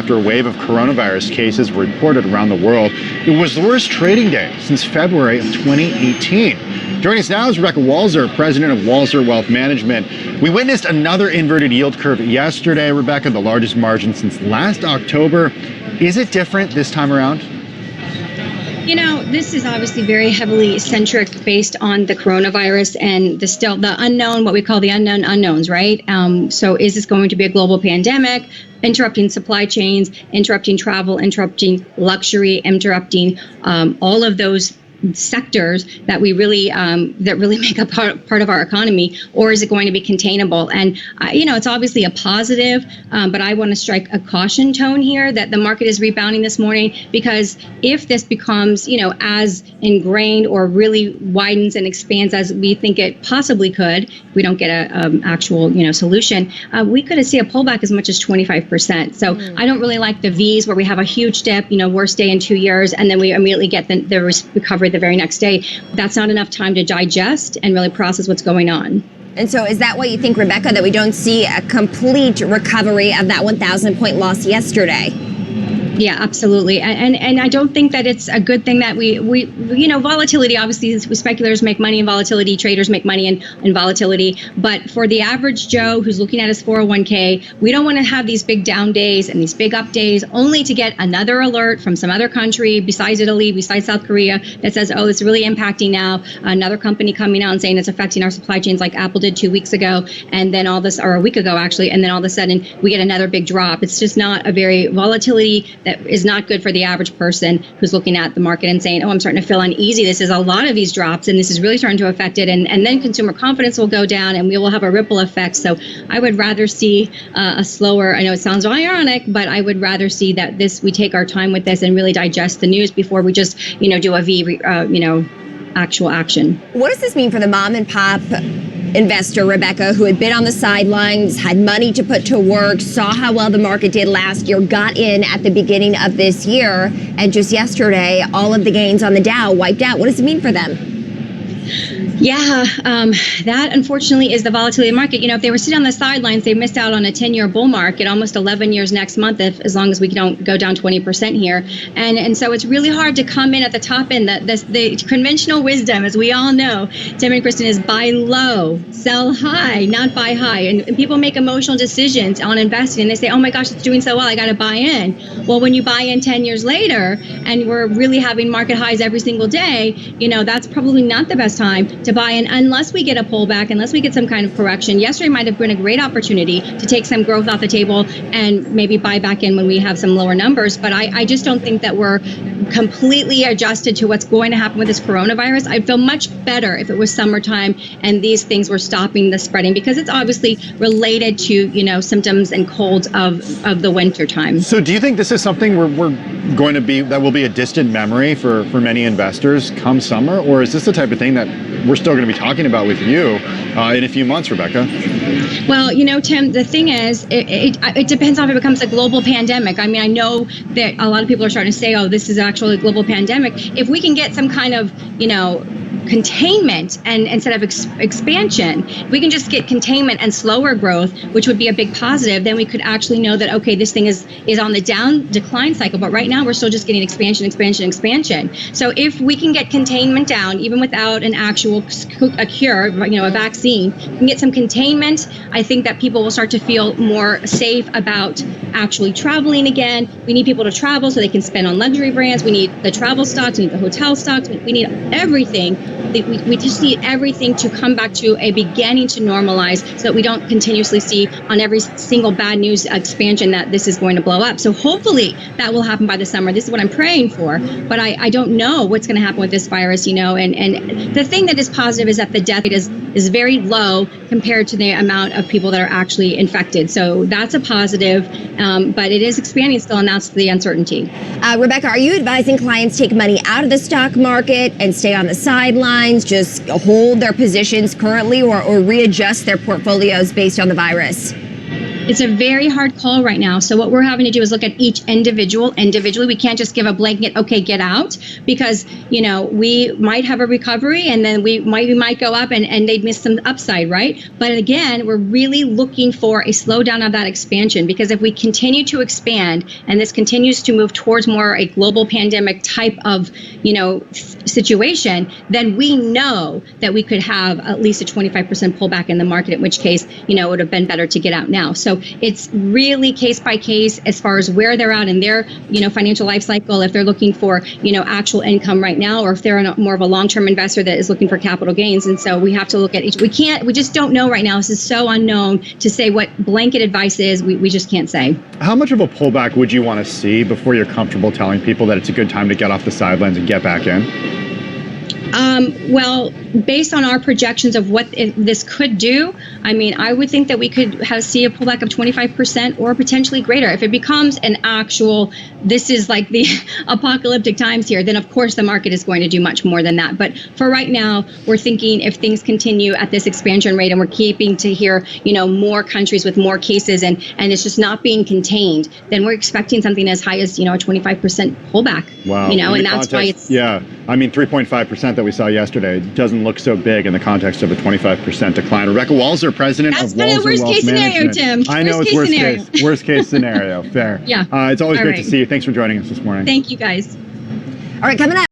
after a wave of coronavirus cases were reported around the world. It was the worst trading day since February of 2018. Joining us now is Rebecca Walser, president of Walser Wealth Management. We witnessed another inverted yield curve yesterday, Rebecca, the largest margin since last October. Is it different this time around? You know, this is obviously very heavily centric based on the coronavirus and the unknown, what we call the unknown unknowns, right? So is this going to be a global pandemic, interrupting supply chains, interrupting travel, interrupting luxury, interrupting all of those sectors that we really make up part of our economy, or is it going to be containable? And you know, it's obviously a positive, but I want to strike a caution tone here that the market is rebounding this morning, because if this becomes, you know, as ingrained or really widens and expands as we think it possibly could, we don't get a actual, you know, solution, we could see a pullback as much as 25%. So I don't really like the V's where we have a huge dip, you know, worst day in 2 years, and then we immediately get the recovery the very next day. That's not enough time to digest and really process what's going on. And so is that what you think, Rebecca, that we don't see a complete recovery of that 1,000-point loss yesterday? Yeah, absolutely. And I don't think that it's a good thing that we you know, volatility, obviously speculators make money in volatility, traders make money in volatility. But for the average Joe who's looking at his 401k, we don't want to have these big down days and these big up days only to get another alert from some other country besides Italy, besides South Korea, that says, oh, it's really impacting now. Another company coming out and saying it's affecting our supply chains like Apple did 2 weeks ago. And then all this, or a week ago, actually. And then all of a sudden we get another big drop. It's just not a very volatility that is not good for the average person who's looking at the market and saying, oh, I'm starting to feel uneasy. This is a lot of these drops, and this is really starting to affect it. And then consumer confidence will go down, and we will have a ripple effect. So I would rather see a slower, I know it sounds ironic, but I would rather see that we take our time with this and really digest the news before we just, you know, do a actual action. What does this mean for the mom and pop investor, Rebecca, who had been on the sidelines, had money to put to work, saw how well the market did last year, got in at the beginning of this year, and just yesterday, all of the gains on the Dow wiped out? What does it mean for them? Yeah, that unfortunately is the volatility of the market. You know, if they were sitting on the sidelines, they missed out on a 10-year bull market, almost 11 years next month, as long as we don't go down 20% here. And so it's really hard to come in at the top end. The conventional wisdom, as we all know, Tim and Kristen, is buy low, sell high, not buy high. And people make emotional decisions on investing, and they say, oh my gosh, it's doing so well, I got to buy in. Well, when you buy in 10 years later, and we're really having market highs every single day, you know, that's probably not the best time to buy in unless we get a pullback, unless we get some kind of correction. Yesterday might have been a great opportunity to take some growth off the table and maybe buy back in when we have some lower numbers. But I just don't think that we're completely adjusted to what's going to happen with this coronavirus. I'd feel much better if it was summertime and these things were stopping the spreading, because it's obviously related to, you know, symptoms and colds of the winter time. So do you think this is something we're going to be, that will be a distant memory for many investors come summer? Or is this the type of thing that we're still going to be talking about with you in a few months, Rebecca? Well, you know, Tim, the thing is, it depends on if it becomes a global pandemic. I mean, I know that a lot of people are starting to say, oh, this is actually a global pandemic. If we can get some kind of, you know, containment and instead of expansion, we can just get containment and slower growth, which would be a big positive, then we could actually know that, okay, this thing is on the decline cycle, but right now we're still just getting expansion. So if we can get containment down, even without an actual cure, you know, a vaccine, we can get some containment, I think that people will start to feel more safe about actually traveling again. We need people to travel so they can spend on luxury brands. We need the travel stocks, we need the hotel stocks, we need everything. We just need everything to come back to a beginning to normalize, so that we don't continuously see on every single bad news expansion that this is going to blow up. So hopefully that will happen by the summer. This is what I'm praying for, but I don't know what's going to happen with this virus, you know, and the thing that is positive is that the death rate is very low compared to the amount of people that are actually infected. So that's a positive, but it is expanding still, and that's the uncertainty. Rebecca, are you advising clients take money out of the stock market and stay on the sidelines, just hold their positions currently, or readjust their portfolios based on the virus? It's a very hard call right now. So what we're having to do is look at each individually. We can't just give a blanket, okay, get out, because, you know, we might have a recovery and then we might go up and they'd miss some upside, right? But again, we're really looking for a slowdown of that expansion, because if we continue to expand and this continues to move towards more a global pandemic type of, you know, situation, then we know that we could have at least a 25% pullback in the market, in which case, you know, it would have been better to get out now. So it's really case by case as far as where they're at in their, you know, financial life cycle, if they're looking for, you know, actual income right now, or if they're more of a long-term investor that is looking for capital gains. And so we have to look at each, we just don't know right now. This is so unknown to say what blanket advice is. We just can't say. How much of a pullback would you want to see before you're comfortable telling people that it's a good time to get off the sidelines and get back in? Well, based on our projections of what this could do, I mean, I would think that we could see a pullback of 25% or potentially greater. If it becomes an actual, this is like the apocalyptic times here, then of course the market is going to do much more than that. But for right now, we're thinking if things continue at this expansion rate and we're keeping to hear, you know, more countries with more cases and it's just not being contained, then we're expecting something as high as, you know, a 25% pullback. Wow. You know, and that's why it's... Yeah. I mean, 3.5% that we saw yesterday doesn't look so big in the context of a 25% decline. Rebecca Walser, president That's of kind of Walser the worst Wealth case scenario, Management. Tim. I know it's worst case scenario. Fair. Yeah. It's always All great right. to see you. Thanks for joining us this morning. Thank you, guys. All right, coming up.